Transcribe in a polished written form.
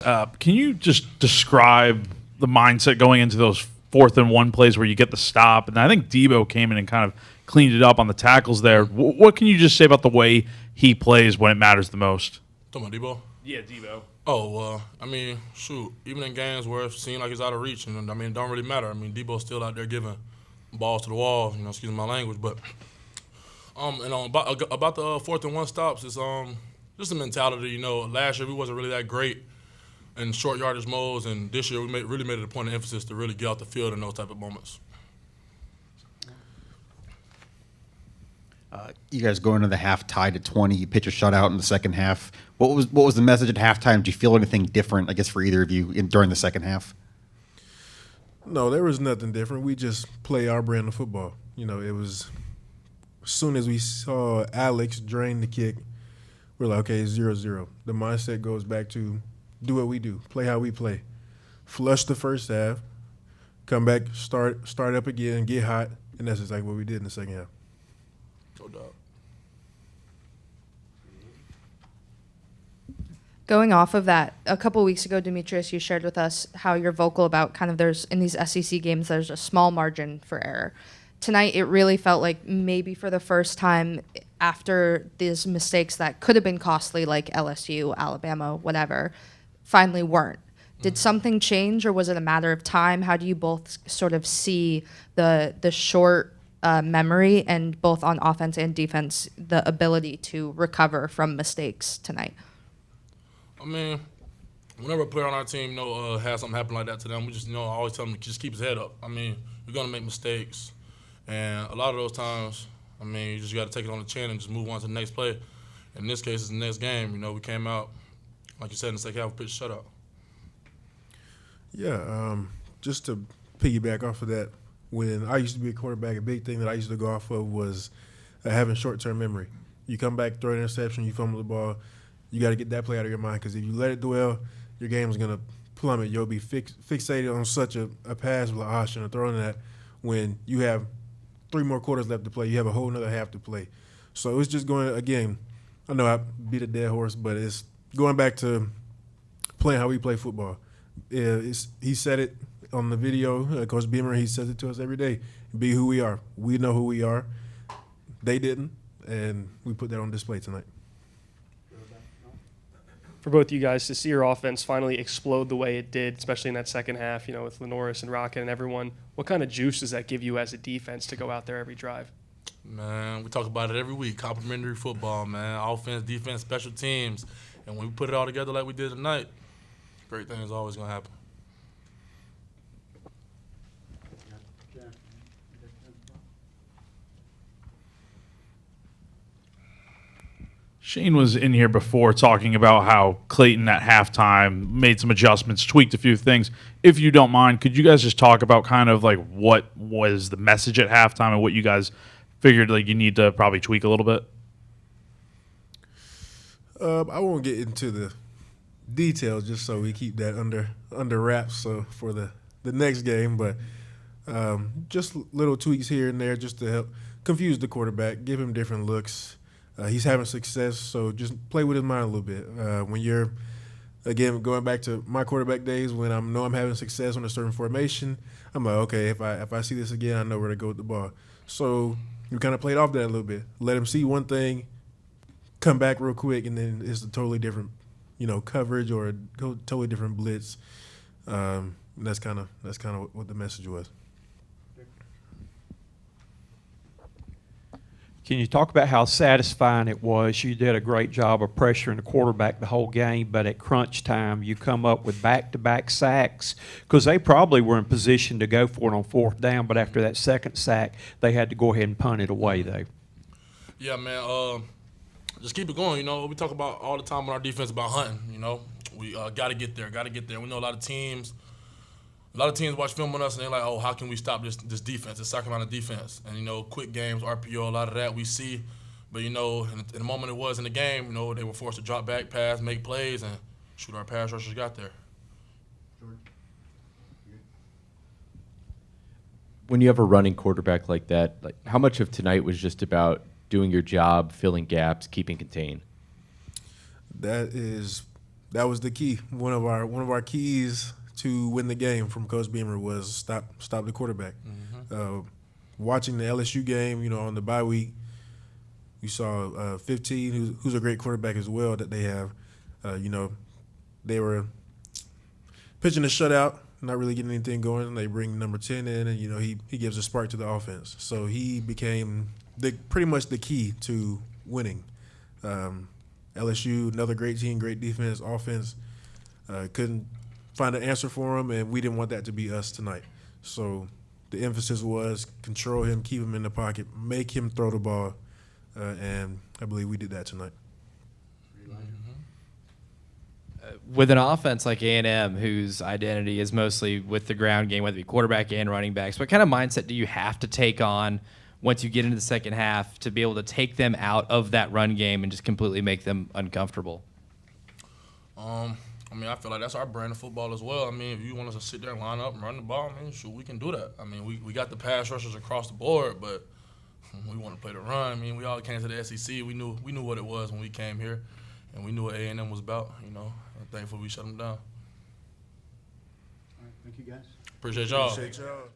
Can you just describe the mindset going into those 4th-and-1 plays where you get the stop? And I think Debo came in and kind of cleaned it up on the tackles there. What can you just say about the way he plays when it matters the most? Talking about Debo? Yeah, Debo. Oh, well, I mean, shoot, even in games where it seems like he's out of reach, and I mean, it don't really matter. I mean, Debo's still out there giving balls to the wall, excuse my language, but about the 4th-and-1 stops, it's just a mentality, last year we wasn't really that great in short yardage modes, and this year we really made it a point of emphasis to really get out the field in those type of moments. You guys go into the half tied at 20. You pitch a shutout in the second half. What was the message at halftime? Did you feel anything different, I guess, for either of you during the second half? No, there was nothing different. We just play our brand of football. It was as soon as we saw Alex drain the kick, we're like, okay, 0-0. The mindset goes back to do what we do, play how we play. Flush the first half, come back, start up again, get hot, and that's exactly what we did in the second half. No doubt. Going off of that, a couple weeks ago, Demetrius, you shared with us how you're vocal about kind of in these SEC games, there's a small margin for error. Tonight, it really felt like maybe for the first time after these mistakes that could have been costly, like LSU, Alabama, whatever, finally weren't. Did something change, or was it a matter of time? How do you both sort of see the short memory and both on offense and defense, the ability to recover from mistakes tonight? I mean, whenever a player on our team has something happen like that to them, we just I always tell them to just keep his head up. I mean, you're gonna make mistakes, and a lot of those times, I mean, you just got to take it on the chin and just move on to the next play. In this case, it's the next game. We came out, like you said, in the second half, we pitched shutout. Yeah, just to piggyback off of that, when I used to be a quarterback, a big thing that I used to go off of was having short-term memory. You come back, throw an interception, you fumble the ball, you got to get that play out of your mind, because if you let it dwell, your game is going to plummet. You'll be fixated on such a pass, like, I shouldn't have thrown that, when you have 3 more quarters left to play. You have a whole another half to play. So it's just going, again, I know I beat a dead horse, but it's going back to playing how we play football. He said it on the video, Coach Beamer, he says it to us every day. Be who we are. We know who we are. They didn't, and we put that on display tonight. For both you guys to see your offense finally explode the way it did, especially in that second half, with Lenoris and Rocket and everyone, what kind of juice does that give you as a defense to go out there every drive? Man, we talk about it every week. Complementary football, man. Offense, defense, special teams. And when we put it all together like we did tonight, great things always going to happen. Shane was in here before talking about how Clayton at halftime made some adjustments, tweaked a few things. If you don't mind, could you guys just talk about kind of like what was the message at halftime and what you guys figured like you need to probably tweak a little bit? I won't get into the details just so we keep that under wraps so for the next game, but just little tweaks here and there just to help confuse the quarterback, give him different looks. He's having success, so just play with his mind a little bit. When you're, again, going back to my quarterback days, when I know I'm having success on a certain formation, I'm like, okay, if I see this again, I know where to go with the ball. So we kind of played off that a little bit. Let him see one thing, come back real quick, and then it's a totally different, coverage or a totally different blitz. That's kind of what the message was. Can you talk about how satisfying it was? You did a great job of pressuring the quarterback the whole game, but at crunch time, you come up with back-to-back sacks because they probably were in position to go for it on 4th down, but after that second sack, they had to go ahead and punt it away, though. Yeah, man, just keep it going. We talk about all the time on our defense about hunting. We got to get there, We know a lot of teams watch film on us and they're like, oh, how can we stop this defense, this South Carolina defense? And, quick games, RPO, a lot of that we see. But, in the moment it was in the game, they were forced to drop back, pass, make plays, and shoot, our pass rushers got there. When you have a running quarterback like that, how much of tonight was just about doing your job, filling gaps, keeping contained? That is that was the key. One of our keys to win the game from Coach Beamer was stop the quarterback. Watching the LSU game, on the bye week, you saw 15, who's a great quarterback as well that they have. They were pitching a shutout, not really getting anything going. They bring number 10 in, and he gives a spark to the offense. So he became pretty much the key to winning. LSU, another great team, great defense, offense. Couldn't find an answer for him, and we didn't want that to be us tonight. So the emphasis was control him, keep him in the pocket, make him throw the ball, and I believe we did that tonight. With an offense like A&M, whose identity is mostly with the ground game, whether it be quarterback and running backs, what kind of mindset do you have to take on once you get into the second half to be able to take them out of that run game and just completely make them uncomfortable? I feel like that's our brand of football as well. If you want us to sit there and line up and run the ball, shoot, we can do that. We got the pass rushers across the board, but we want to play the run. We all came to the SEC. We knew what it was when we came here, and we knew what A&M was about. I'm thankful we shut them down. All right, thank you guys. Appreciate y'all. Appreciate y'all.